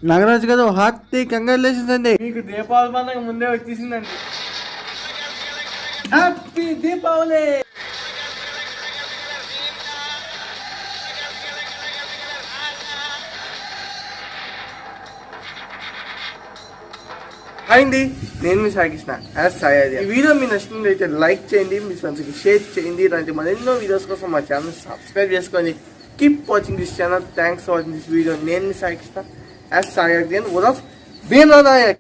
నాగరాజు గారు hearty congratulations అండి. మీకు దీపావళి పండుగ ముందే వచ్చేసిందండి. హ్యాపీ దీపావళి. అండి నేను మీ సాయి కృష్ణ యాజ్ సాయి. ఈ వీడియో మీ నచ్చినట్లయితే లైక్ చేయండి, మీ ఫ్రెండ్స్కి షేర్ చేయండి. ఇలాంటి మరెన్నో వీడియోస్ కోసం మా ఛానల్ సబ్స్క్రైబ్ చేసుకోండి. Keep watching this channel. Thanks for watching this video. నేను మీ Sai Krishna as Sai again, one of Bheemla Naik.